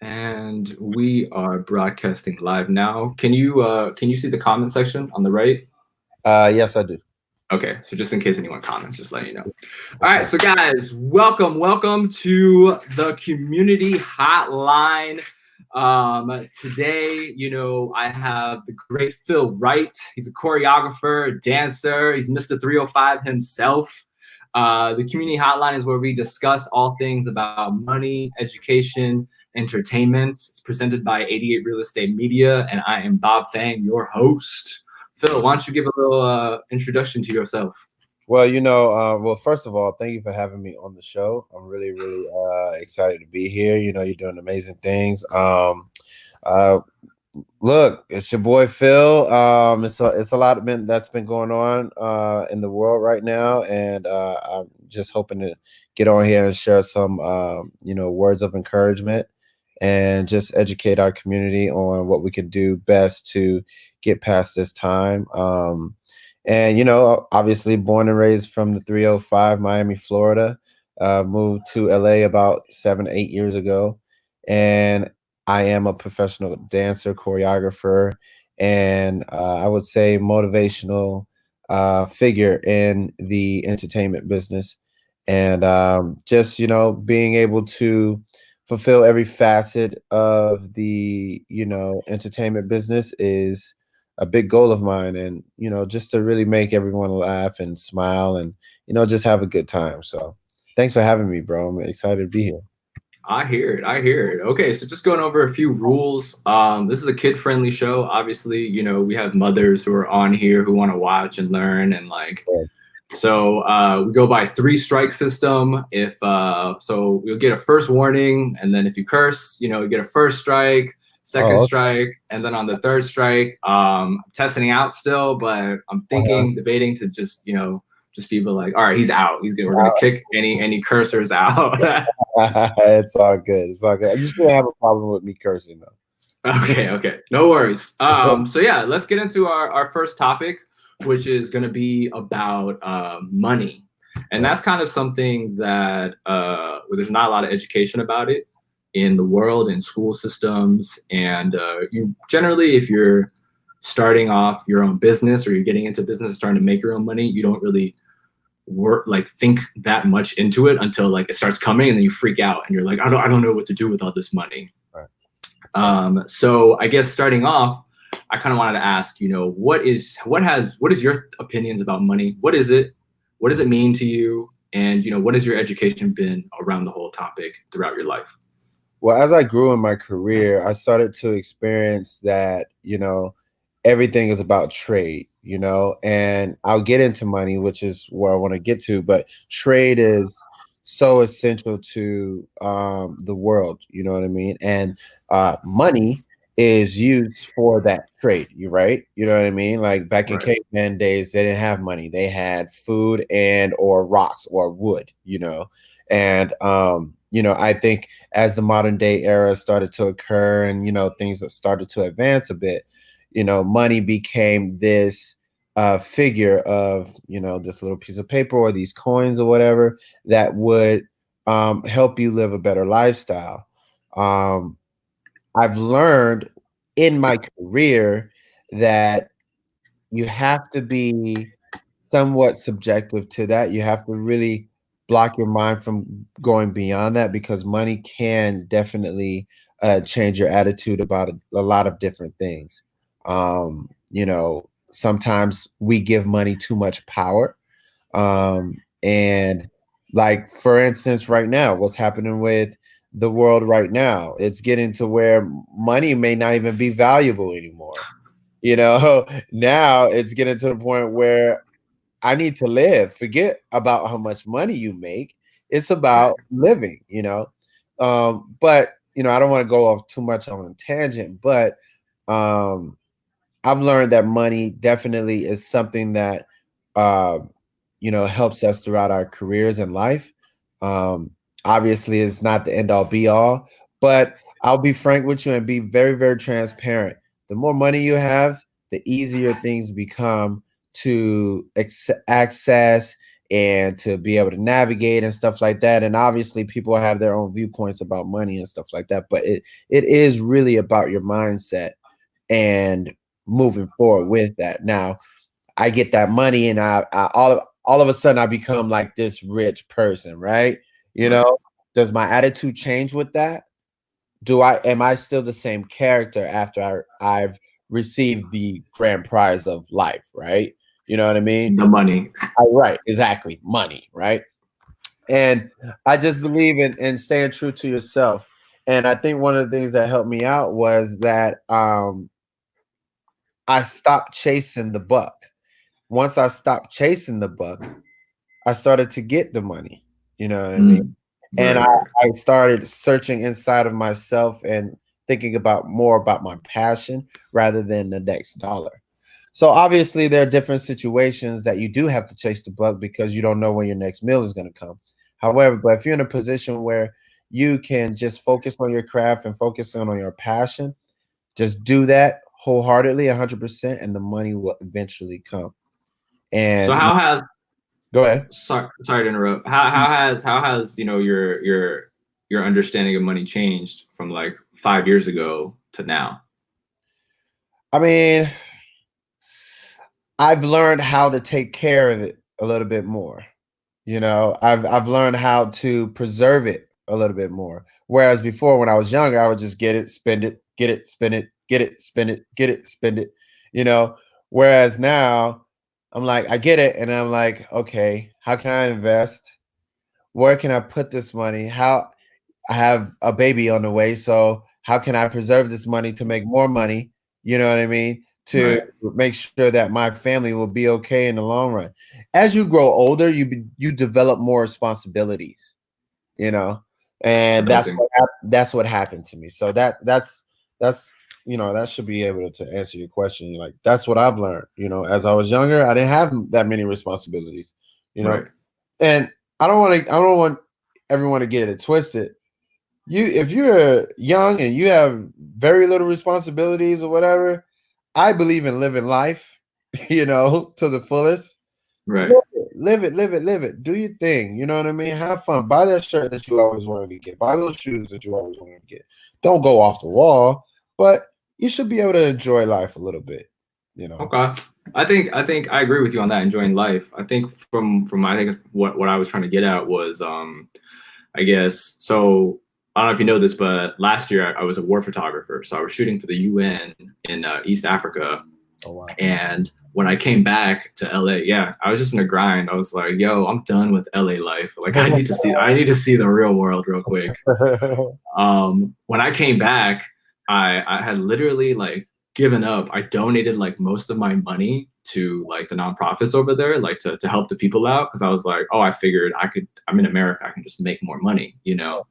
And we are broadcasting live now. Can you see the comment section on the right? Yes, I do. Okay, so just in case anyone comments, just letting you know. All What's right, up? so guys, welcome to the community hotline. Today, I have the great Phil Wright. He's a choreographer, a dancer. He's Mr. 305 himself. The community hotline is where we discuss all things about money, education, entertainment. It's presented by 88 Real Estate Media, and I am Bob Fang, your host. Phil, why don't you give a little introduction to yourself? Well, first of all, thank you for having me on the show. I'm really excited to be here. You're doing amazing things. Uh, Look, it's your boy Phil. It's a lot that's been going on in the world right now, and I'm just hoping to get on here and share some words of encouragement and just educate our community on what we can do best to get past this time. And obviously born and raised from the 305 Miami, Florida. Moved to LA about 7, 8 years ago, and I am a professional dancer, choreographer, and I would say motivational figure in the entertainment business. And just, being able to fulfill every facet of the, entertainment business is a big goal of mine. And, just to really make everyone laugh and smile and, just have a good time. So thanks for having me, bro. I'm excited to be here. I hear it. I hear it. Okay, so just going over a few rules. This is a kid-friendly show. Obviously, we have mothers who are on here who want to watch and learn and like. So we go by 3 strike system. If so, you'll get a first warning, and then if you curse, you get a first strike, second Oh, strike, and then on the third strike, I'm testing out still, but I'm okay. thinking, debating to just people like, all right, he's out. We're gonna kick any cursors out. It's all good. It's all good. You still have a problem with me cursing though. Okay, no worries. So yeah, let's get into our first topic, which is going to be about money, and that's kind of something that where there's not a lot of education about it in the world, in school systems, and you generally, if you're starting off your own business or you're getting into business and starting to make your own money, you don't really think that much into it until like it starts coming, and then you freak out and you're like, I don't know what to do with all this money. Right. So I guess starting off, I kind of wanted to ask, what is your opinions about money? What is it? What does it mean to you? And what has your education been around the whole topic throughout your life? Well, as I grew in my career, I started to experience that, everything is about trade, and I'll get into money, which is where I want to get to, but trade is so essential to the world, you know what I mean? And money is used for that trade, you right? You know what I mean? Like back in Right. caveman days, they didn't have money. They had food and or rocks or wood, and I think as the modern day era started to occur and things that started to advance a bit, money became this figure of this little piece of paper or these coins or whatever that would help you live a better lifestyle. um, I've learned in my career that you have to be somewhat subjective to that. You have to really block your mind from going beyond that because money can definitely change your attitude about a lot of different things. Sometimes we give money too much power. And like, for instance, right now, what's happening with the world right now, it's getting to where money may not even be valuable anymore. Now it's getting to the point where I need to live. Forget about how much money you make. It's Right. about living, but I don't want to go off too much on a tangent, but um, I've learned that money definitely is something that uh, helps us throughout our careers in life. Um, Obviously, it's not the end all be all, but I'll be frank with you and be very, very transparent. The more money you have, the easier things become to access and to be able to navigate and stuff like that. And obviously people have their own viewpoints about money and stuff like that, but it is really about your mindset and moving forward with that. Now, I get that money and I all of a sudden I become like this rich person, right? You Right. know, does my attitude change with that? Am I still the same character after I've received the grand prize of life, right? You know what I mean? The money. Right, exactly. Money, right? And I just believe in staying true to yourself. And I think one of the things that helped me out was that I stopped chasing the buck. Once I stopped chasing the buck, I started to get the money. You know what I mean? Mm. And Right, right. I started searching inside of myself and thinking about more about my passion rather than the next dollar. So obviously there are different situations that you do have to chase the buck because you don't know when your next meal is going to come. However, but if you're in a position where you can just focus on your craft and focus on your passion, just do that wholeheartedly, 100%, and the money will eventually come. So And how has go ahead. sorry to interrupt. How has your understanding of money changed from like 5 years ago to now? I mean, I've learned how to take care of it a little bit more. You know, I've learned how to preserve it a little bit more. Whereas before, when I was younger, I would just get it, spend it, get it, spend it, get it, spend it, get it, spend it. You know, whereas now I'm like, I get it, and I'm like, okay, how can I invest? Where can I put this money? How I have a baby on the way, so how can I preserve this money to make more money? You know what I mean? To Right. make sure that my family will be okay in the long run. As you grow older, you develop more responsibilities, you know, and Adulting. that's what happened to me. So that's that should be able to answer your question. Like that's what I've learned. You know, as I was younger, I didn't have that many responsibilities. You know, Right. and I don't want everyone to get it twisted. If you're young and you have very little responsibilities or whatever, I believe in living life, to the fullest. Right. Live it, live it, live it, live it. Do your thing. You know what I mean? Have fun. Buy that shirt that you always wanted to get. Buy those shoes that you always wanted to get. Don't go off the wall, but you should be able to enjoy life a little bit. You know. Okay. I think I agree with you on that, enjoying life. I think from I think what I was trying to get at was I guess so I don't know if you know this, but last year I was a war photographer. So I was shooting for the UN in East Africa. Oh wow. And when I came back to LA, yeah, I was just in a grind. I was like, yo, I'm done with LA life. Like I need to see the real world real quick. When I came back, I had literally like given up. I donated like most of my money to like the nonprofits over there, like to help the people out. Cause I was like, oh, I figured I'm in America, I can just make more money, you know?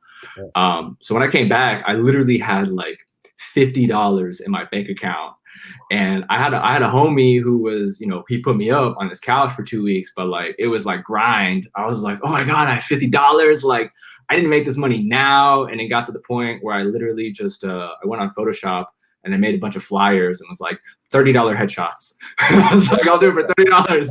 So when I came back, I literally had like $50 in my bank account. And I had a homie who was, he put me up on his couch for 2 weeks, but like it was like grind. I was like, oh my God, I have $50. Like I didn't make this money now. And it got to the point where I literally just I went on Photoshop and I made a bunch of flyers and was like $30 headshots. I was like, I'll do it for $30.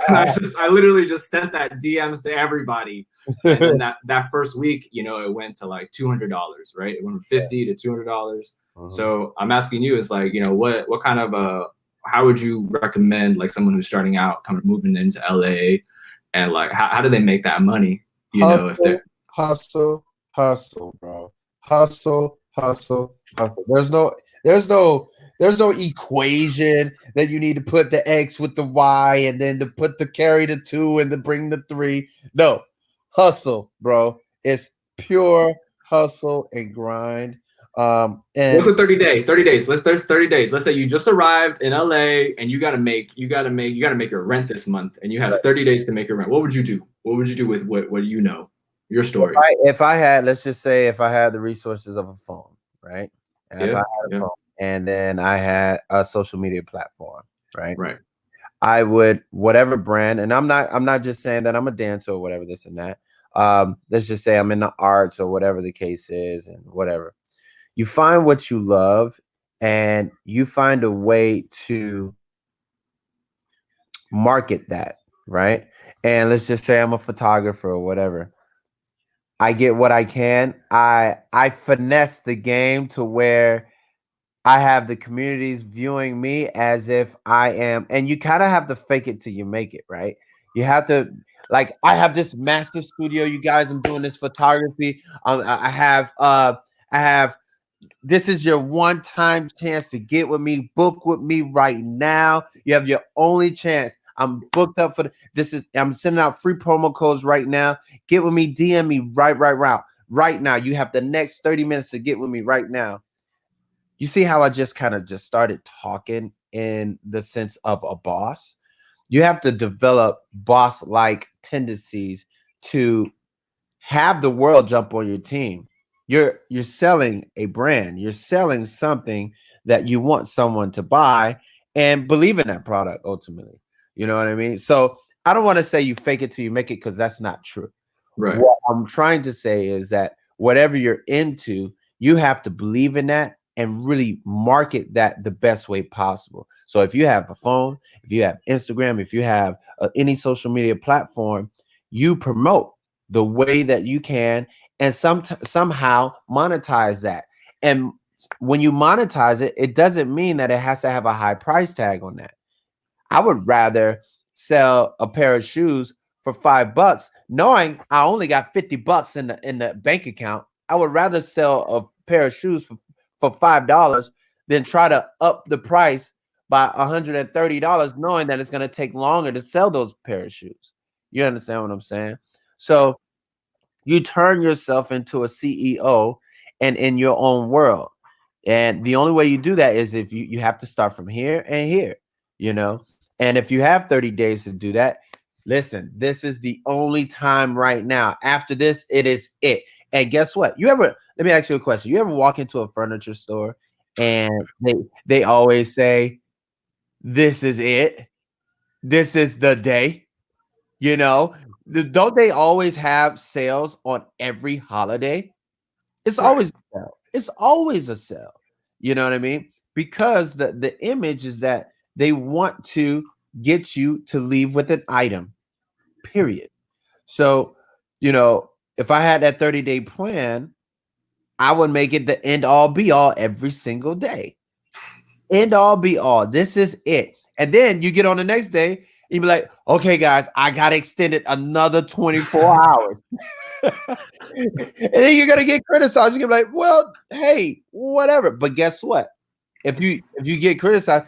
And I literally just sent that DMs to everybody. And then that first week, it went to like $200, right? It went from 50 to $200. So I'm asking you, is like, what kind of how would you recommend like someone who's starting out, kind of moving into LA, and like how do they make that money? If Hustle, they're hustle, hustle, bro. Hustle, hustle, hustle. There's no equation that you need to put the X with the Y and then to put the carry the 2 and to bring the 3. No. Hustle, bro. It's pure hustle and grind. what's And a 30 days? There's 30 days. Let's say you just arrived in LA and you gotta make your rent this month, and you have 30 days to make your rent. What would you do? What would you do with what your story? if I had, let's just say, if I had the resources of a phone, right? And if I Yeah, had a yeah, phone and then I had a social media platform, right? right. I would, whatever brand, and I'm not just saying that I'm a dancer or whatever, this and that. Let's just say I'm in the arts or whatever the case is, and whatever. You find what you love and you find a way to market that, right? and let's just say I'm a photographer or whatever. I get what I can. I finesse the game to where I have the communities viewing me as if I am, and you kind of have to fake it till you make it, right? You have to, like, I have this massive studio, you guys. I'm doing this photography. I have this is your one time chance to get with me, book with me right now. You have your only chance. I'm booked up for I'm sending out free promo codes right now. Get with me, DM me right now. You have the next 30 minutes to get with me right now. You see how I just kind of just started talking in the sense of a boss? You have to develop boss like tendencies to have the world jump on your team. You're selling a brand. You're selling something that you want someone to buy and believe in that product ultimately. You know what I mean? So I don't want to say you fake it till you make it, because that's not true. Right. What I'm trying to say is that whatever you're into, you have to believe in that and really market that the best way possible. So if you have a phone, if you have Instagram, if you have any social media platform, you promote the way that you can, and somehow monetize that. And when you monetize it, it doesn't mean that it has to have a high price tag on that. I would rather sell a pair of shoes for $5, knowing I only got $50 in the bank account. I would rather sell a pair of shoes for $5 than try to up the price by $130, knowing that it's going to take longer to sell those pair of shoes. You understand what I'm saying? So you turn yourself into a CEO and in your own world. And the only way you do that is if you have to start from here and here, you know. And if you have 30 days to do that, listen, this is the only time right now. After this, it is it. And guess what? Let me ask you a question. You ever walk into a furniture store and they always say, this is it. This is the day. You know, don't they always have sales on every holiday? It's Right. always a sale. It's always a sale. You know what I mean? Because the image is that they want to get you to leave with an item, period. So, if I had that 30-day plan, I would make it the end all be all every single day. End all be all. This is it. And then you get on the next day and you be like, okay, guys, I got extended another 24 hours. And then you're gonna get criticized. You're gonna be like, well, hey, whatever. But guess what? If you get criticized,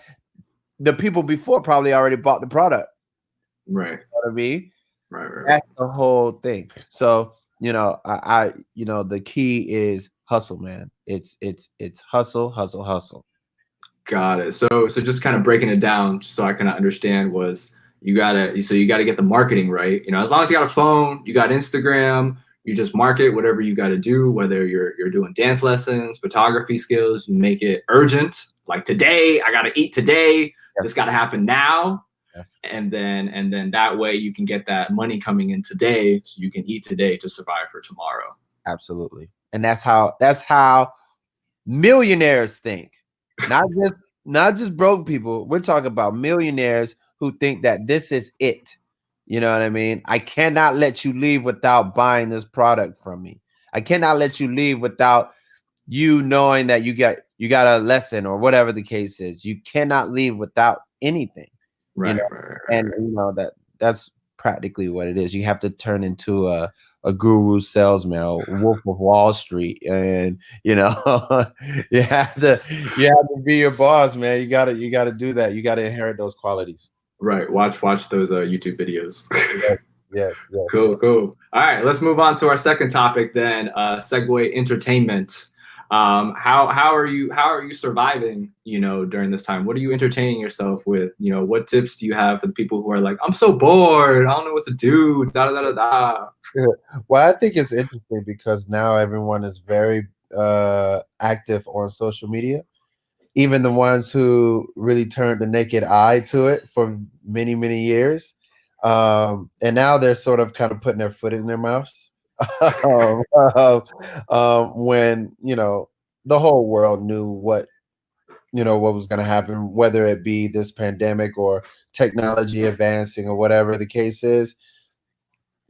the people before probably already bought the product. Right. You know what I mean? Right. Right. That's the whole thing. So, the key is hustle, man. It's hustle, hustle, hustle. Got it. So just kind of breaking it down, just so I can understand, was you gotta get the marketing right. As long as you got a phone, you got Instagram, you just market whatever you got to do. Whether you're doing dance lessons, photography skills, you make it urgent. Like today, I gotta eat today. Yes. This got to happen now. Yes. And then that way you can get that money coming in today, so you can eat today to survive for tomorrow. Absolutely. And that's how millionaires think. Not just broke people. We're talking about millionaires who think that this is it. You know what I mean? I cannot let you leave without buying this product from me. I cannot let you leave without you knowing that you got a lesson or whatever the case is. You cannot leave without anything. You Right, know, right, right, and right. that's practically what it is. You have to turn into a guru salesman, a Wolf of Wall Street, and you have to you have to be your boss, man. You gotta do that. You gotta inherit those qualities. Right. Watch those YouTube videos. Yes, yes, yes, yes. Cool, cool. All right, let's move on to our second topic then. Segue entertainment. How are you surviving? During this time, what are you entertaining yourself with? What tips do you have for the people who are like, I'm so bored, I don't know what to do. Da da da da da. Yeah. Well, I think it's interesting because now everyone is very active on social media. Even the ones who really turned the naked eye to it for many, many years. And now they're sort of kind of putting their foot in their mouths. um, when, the whole world knew what was going to happen, whether it be this pandemic or technology advancing or whatever the case is.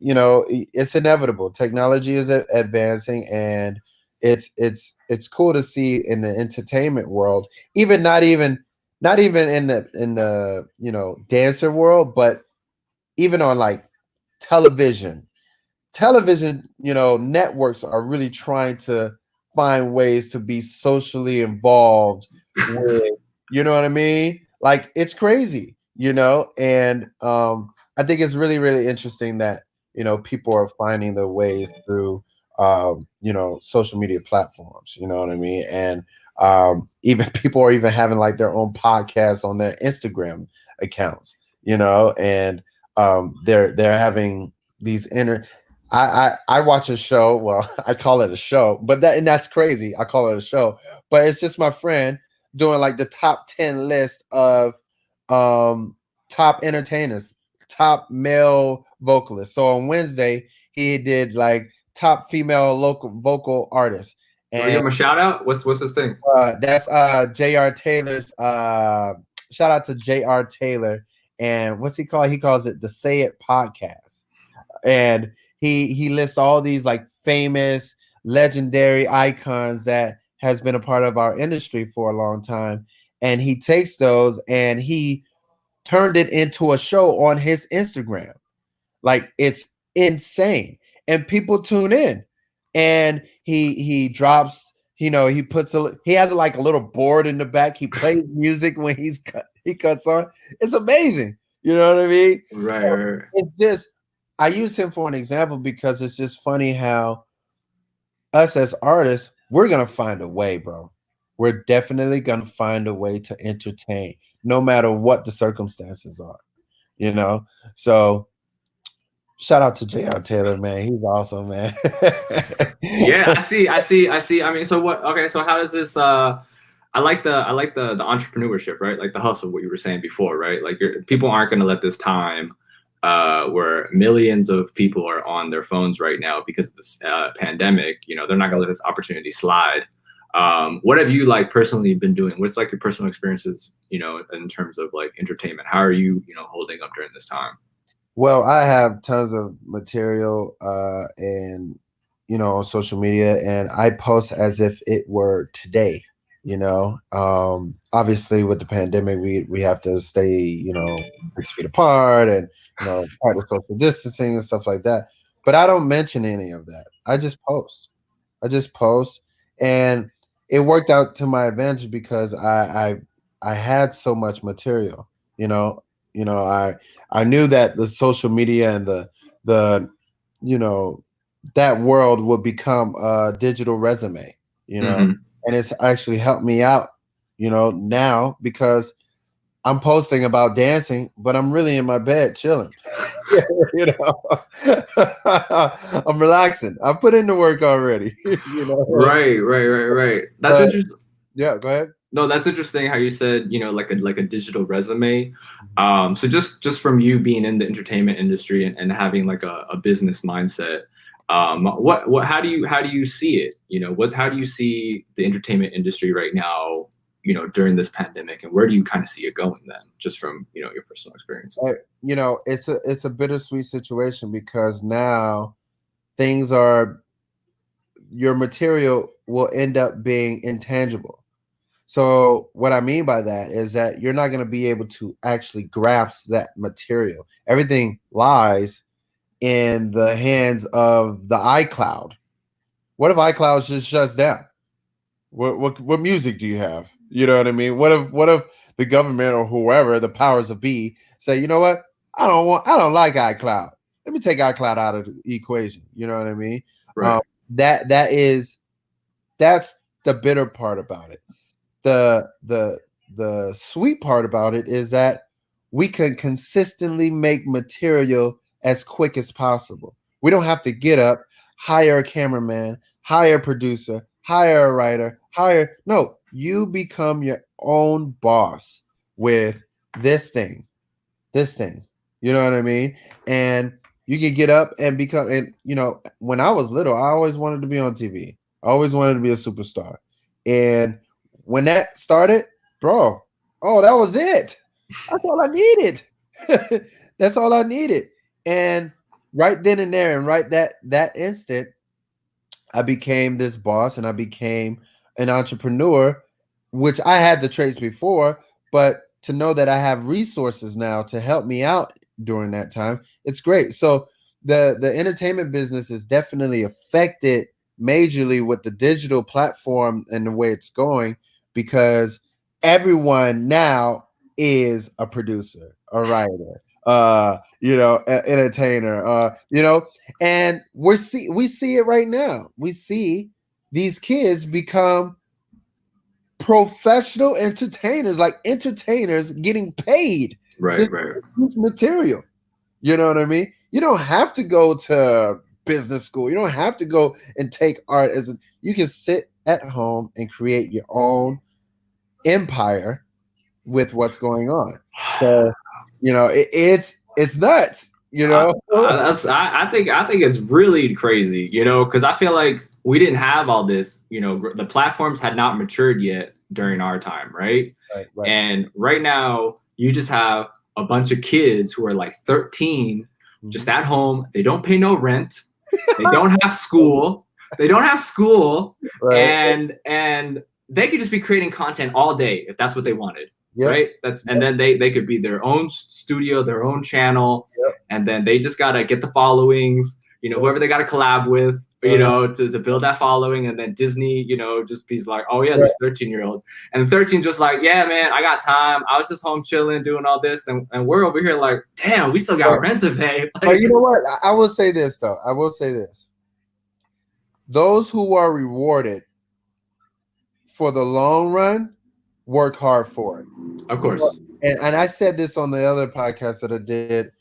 it's inevitable. Technology is advancing, and it's cool to see in the entertainment world, even not even in the dancer world, but even on like television networks are really trying to find ways to be socially involved with, you know what I mean? Like it's crazy, and I think it's really, really interesting that, people are finding their ways through, social media platforms, you know what I mean? And even people are even having like their own podcasts on their Instagram accounts, and they're having these I watch a show. Well, I call it a show, but that's crazy. I call it a show, but it's just my friend doing like the top 10 list of um top entertainers, top male vocalists. So on Wednesday, he did like top female local vocal artists, You want to give and him a shout out? What's his thing? that's J.R. Taylor's. Shout out to J.R. Taylor, and what's he called? He calls it the Say It Podcast, and he lists all these like famous legendary icons that has been a part of our industry for a long time, and he takes those and he turned it into a show on his Instagram. Like it's insane, and people tune in, and he drops, he has like a little board in the back. He plays music when he cuts on. It's amazing. You know what I mean? Right, So right. it's just, I use him for an example because it's just funny how us as artists, we're gonna find a way, bro. We're definitely gonna find a way to entertain, no matter what the circumstances are. You know, so shout out to J.R. Taylor, man. He's awesome, man. Yeah, I see. I mean, so what? Okay, so how does this? I like the entrepreneurship, right? Like the hustle, what you were saying before, right? Like people aren't going to let this time, where millions of people are on their phones right now because of this pandemic. They're not going to let this opportunity slide. What have you like personally been doing? What's like your personal experiences, in terms of like entertainment? How are you, holding up during this time? Well, I have tons of material, and on social media, and I post as if it were today. Obviously with the pandemic, we have to stay, 6 feet apart, and practice social distancing and stuff like that. But I don't mention any of that. I just post, and it worked out to my advantage because I had so much material. You know, I knew that the social media and the you know that world would become a digital resume. You know, Hmm. and it's actually helped me out. Now because I'm posting about dancing, but I'm really in my bed chilling. you know, I'm relaxing. I put in the work already. Right, right, right, right. That's But interesting. yeah, go ahead. No, that's interesting how you said, like a digital resume. So just from you being in the entertainment industry and having like a business mindset, what how do you see it? How do you see the entertainment industry right now, during this pandemic, and where do you kind of see it going then, just from, your personal experience? It's a bittersweet situation because now things are your material will end up being intangible. So what I mean by that is that you're not going to be able to actually grasp that material. Everything lies in the hands of the iCloud. What if iCloud just shuts down? What music do you have? You know what I mean? What if the government or whoever the powers of be say, you know what? I don't like iCloud. Let me take iCloud out of the equation. You know what I mean? Um, Right. that's the bitter part about it. The sweet part about it is that we can consistently make material as quick as possible. We don't have to get up, hire a cameraman, hire a producer, hire a writer, hire no, you become your own boss with this thing. This thing. You know what I mean? And you can get up and become, and when I was little, I always wanted to be on TV. I always wanted to be a superstar. And when that started, bro, oh, that was it. That's all I needed. That's all I needed. And right then and there, and right that instant, I became this boss and I became an entrepreneur, which I had the traits before, but to know that I have resources now to help me out during that time, it's great. So the entertainment business is definitely affected majorly with the digital platform and the way it's going, because everyone now is a producer, a writer, entertainer, and we see it right now. We see these kids become professional entertainers, like entertainers getting paid to Right. produce material. You know what I mean? You don't have to go to business school. You don't have to go and take art you can sit at home and create your own empire with what's going on. So, it's nuts, I think it's really crazy, because I feel like we didn't have all this, the platforms had not matured yet during our time, right? Right. And right now, you just have a bunch of kids who are like 13, just at home. They don't pay no rent. They don't have school. Right. And they could just be creating content all day if that's what they wanted. Yep. Right. And then they could be their own studio, their own channel. Yep. And then they just gotta get the followings, whoever they gotta collab with, to build that following. And then Disney, just be like, oh yeah, this 13-year-old. And 13 just like, yeah, man, I got time. I was just home chilling, doing all this, and we're over here like, damn, we still got rent to pay. But you know what? I will say this though. I will say this. Those who are rewarded for the long run work hard for it. Of course. And I said this on the other podcast that I did.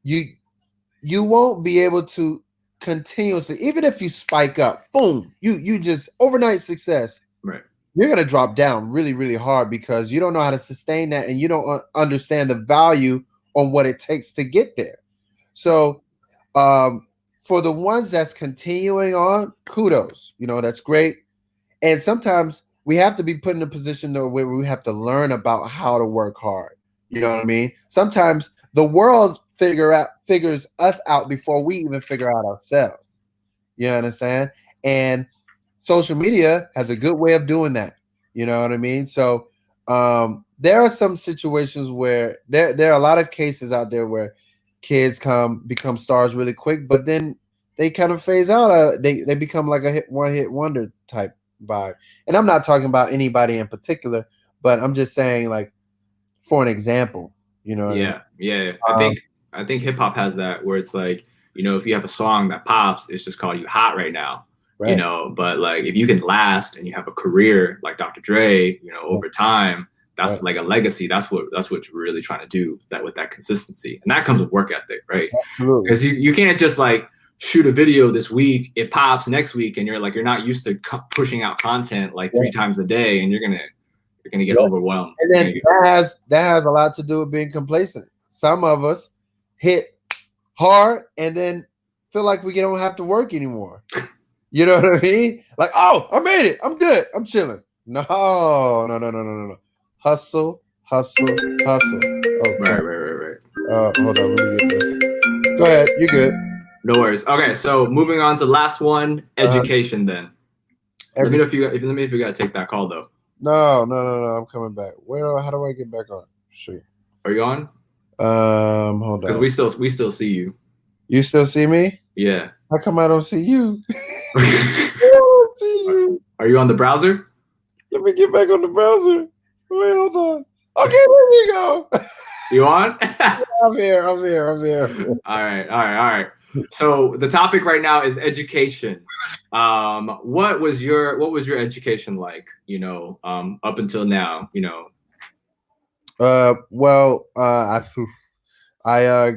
You won't be able to continuously, even if you spike up, boom, you just overnight success. Right. You're gonna drop down really, really hard because you don't know how to sustain that, and you don't understand the value on what it takes to get there. So, for the ones that's continuing on, kudos. That's great. And sometimes we have to be put in a position though where we have to learn about how to work hard. You know what I mean? Sometimes the world figures us out before we even figure out ourselves. You understand? And social media has a good way of doing that. You know what I mean? So there are some situations where there are a lot of cases out there where kids become stars really quick, but then they kind of phase out. They become like a one hit wonder type vibe. And I'm not talking about anybody in particular, but I'm just saying, like, for an example, Yeah. I think hip hop has that where it's like, if you have a song that pops, it's just called you hot right now. Right. But like if you can last and you have a career like Dr. Dre, over time, that's like a legacy. That's what you're really trying to do, that with that consistency. And that comes with work ethic, right? Because you can't just like shoot a video this week, it pops next week, and you're not used to pushing out content like 3 times a day, and you're gonna get overwhelmed. And then that has a lot to do with being complacent. Some of us hit hard and then feel like we don't have to work anymore. You know what I mean? Like, oh, I made it. I'm good. I'm chilling. No. Hustle. Oh, Right. Hold on. Let me get this. Go ahead. You're good. No worries. Okay, so moving on to the last one, education. Then let me know if you gotta take that call though. No. I'm coming back. How do I get back on? Shoot. Are you on? Hold on. Because we still see you. You still see me? Yeah. How come I don't see you? I don't see you. Are you on the browser? Let me get back on the browser. Wait, hold on. Okay, there you go. You on? I'm here. All right. So the topic right now is education. What was your education like? Up until now. I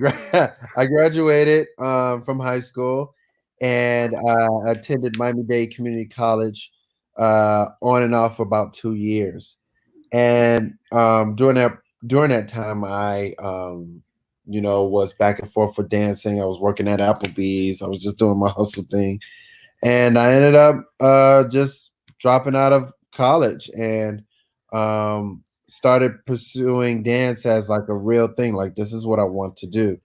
graduated from high school, and I attended Miami-Dade Community College on and off for about 2 years. And during that time, I was back and forth for dancing. I was working at Applebee's. I was just doing my hustle thing, and I ended up just dropping out of college and started pursuing dance as like a real thing. Like, this is what I want to do.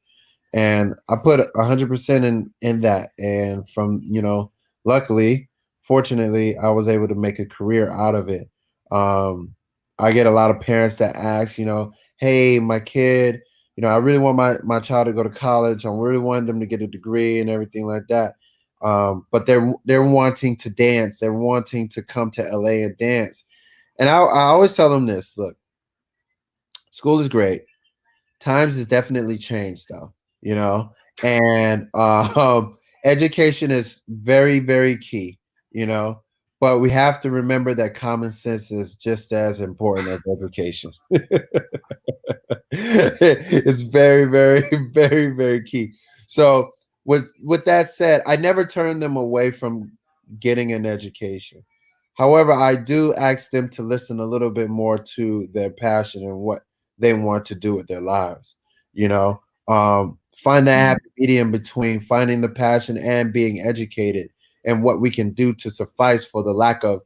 and I put 100% in that. And from luckily, fortunately, I was able to make a career out of it. Um, I get a lot of parents that ask, hey, my kid, I really want my child to go to college. I really want them to get a degree and everything like that. But they're wanting to dance. They're wanting to come to LA and dance. And I always tell them this: look, school is great. Times has definitely changed, though. And education is very, very key. You know, but we have to remember that common sense is just as important as education. It's very, very, very, very key. So with that said, I never turn them away from getting an education. However, I do ask them to listen a little bit more to their passion and what they want to do with their lives. Find that happy medium between finding the passion and being educated, and what we can do to suffice for the lack of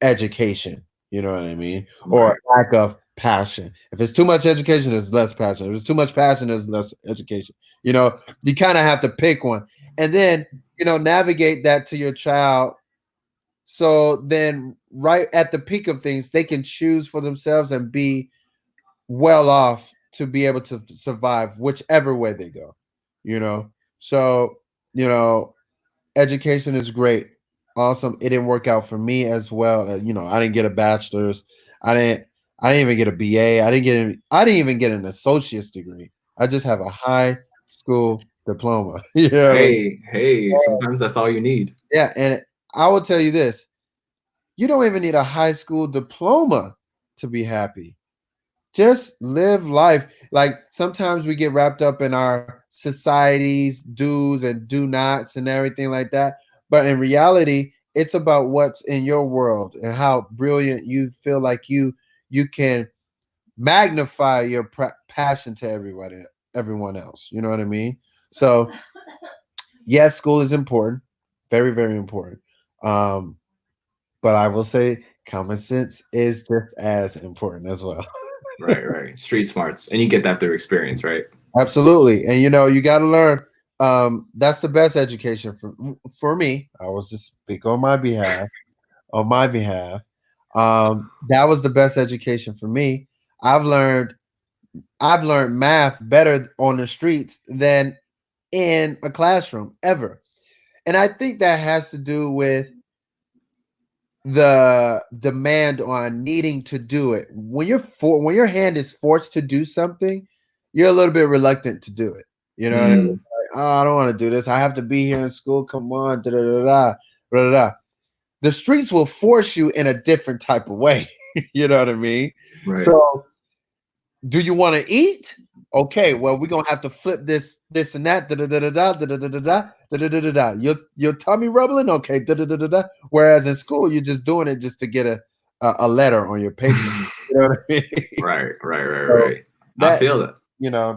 education. You know what I mean? Or lack of passion. If it's too much education, there's less passion. If it's too much passion, there's less education. You kind of have to pick one, and then navigate that to your child. So then, right at the peak of things, they can choose for themselves and be well off to be able to survive whichever way they go. So you know education is great, awesome. It didn't work out for me as well. I didn't get a bachelor's. I didn't even get a BA. I didn't even get an associate's degree. I just have a high school diploma. Hey, sometimes that's all you need. Yeah, and I will tell you this: you don't even need a high school diploma to be happy. Just live life. Like, sometimes we get wrapped up in our society's do's and do nots and everything like that. But in reality, it's about what's in your world and how brilliant you feel like you can magnify your passion to everyone else. You know what I mean? So yes, school is important, very, very important. Um, but I will say common sense is just as important as well. Right. Street smarts, and you get that through experience, right? Absolutely. And you got to learn. That's the best education for me. I was just speak on my behalf. On my behalf, that was the best education for me. I've learned I've learned math better on the streets than in a classroom ever. And I think that has to do with the demand on needing to do it. When your hand is forced to do something, you're a little bit reluctant to do it. You know what I mean? Like, oh, I don't want to do this. I have to be here in school. Come on, da da da da da da. The streets will force you in a different type of way. You know what I mean? Right. So, do you want to eat? Okay, well, we're gonna have to flip this and that. Da da da da da da da da da da da da da. Your tummy rumbling? Okay, da da da da da. Whereas in school, you're just doing it just to get a letter on your paper. You know what I mean? Right. So I that feel that.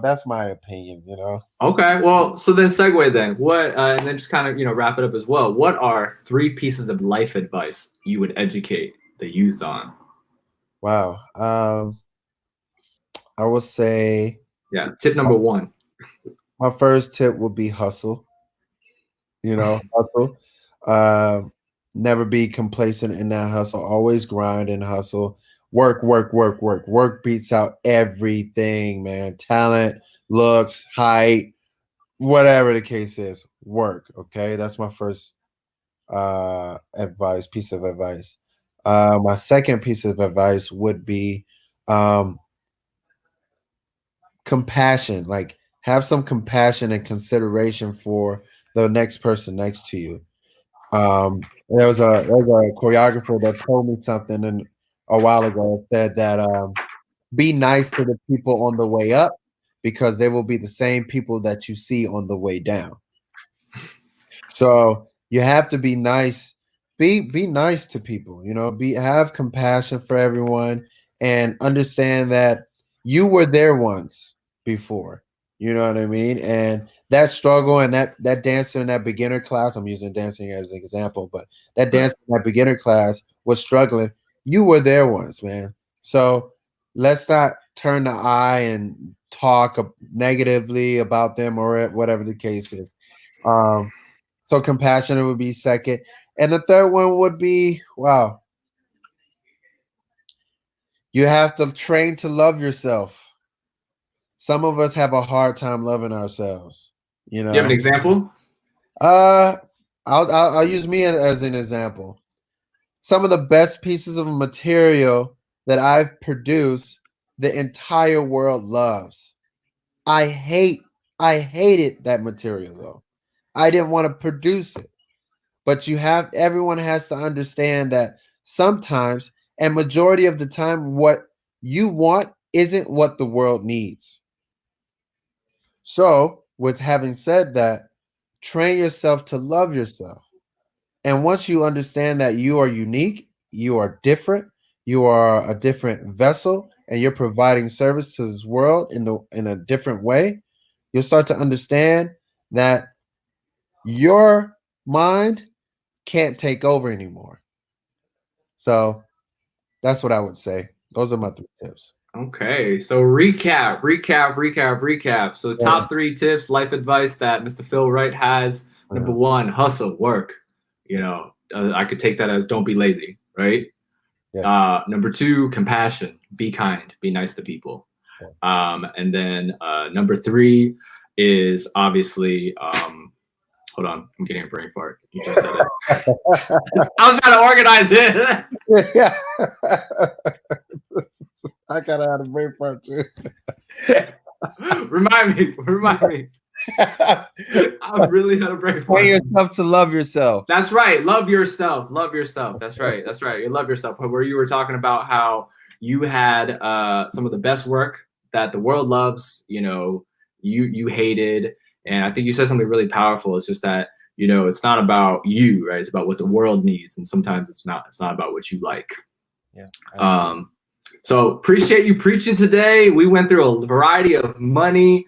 that's my opinion. Okay, well, so then segue then. What, and then just kind of, wrap it up as well. What are 3 pieces of life advice you would educate the youth on? Wow. I will say, Yeah, tip number 1. my first tip would be hustle. Hustle. Never be complacent in that hustle. Always grind and hustle. Work, work, work, work. Work beats out everything, man. Talent, looks, height, whatever the case is. Work. Okay, that's my first piece of advice. My second piece of advice would be compassion. Like, have some compassion and consideration for the next person next to you. There was a choreographer that told me something and a while ago. It said that be nice to the people on the way up, because they will be the same people that you see on the way down. So you have to be nice. Be nice to people. Have compassion for everyone, and understand that you were there once before. You know what I mean? And that struggle and that dancer in that beginner class, I'm using dancing as an example, but that dancer in that beginner class was struggling. You were there once, man. So let's not turn the eye and talk negatively about them or whatever the case is. So compassionate would be second. And the third one would be, wow, you have to train to love yourself. Some of us have a hard time loving ourselves, you Do you have an know. example? Uh, I'll use me as an example. Some of the best pieces of material that I've produced, the entire world loves. I hated that material though. I didn't want to produce it. But everyone has to understand that sometimes, and majority of the time, what you want isn't what the world needs. So, with having said that, train yourself to love yourself. And once you understand that you are unique, you are different, you are a different vessel, and you're providing service to this world in a different way, you'll start to understand that your mind can't take over anymore. So that's what I would say. Those are my 3 tips. Okay, so recap. So Yeah. top 3 tips, life advice that Mr. Phil Wright has. Number 1, hustle, work. You know, I could take that as don't be lazy, right? Yes. Number 2, compassion. Be kind. Be nice to people. Yeah. And then number 3 is obviously hold on, I'm getting a brain fart. You just said it. I was trying to organize it. Yeah. I gotta have a brain fart too. Remind me. I really had a brain fart. Train yourself to love yourself. That's right. Love yourself. That's right. You love yourself. Where you were talking about how you had some of the best work that the world loves, you know, you hated. And I think you said something really powerful. It's just that, you know, it's not about you, right? It's about what the world needs. And sometimes it's not about what you like. Yeah. So appreciate you preaching today. We went through a variety of money,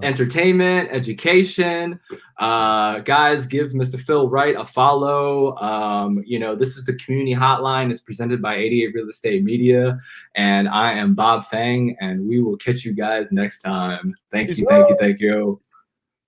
entertainment, education. Guys, give Mr. Phil Wright a follow. You know, this is the community hotline. It's presented by 88 Real Estate Media. And I am Bob Fang, and we will catch you guys next time. Thank you.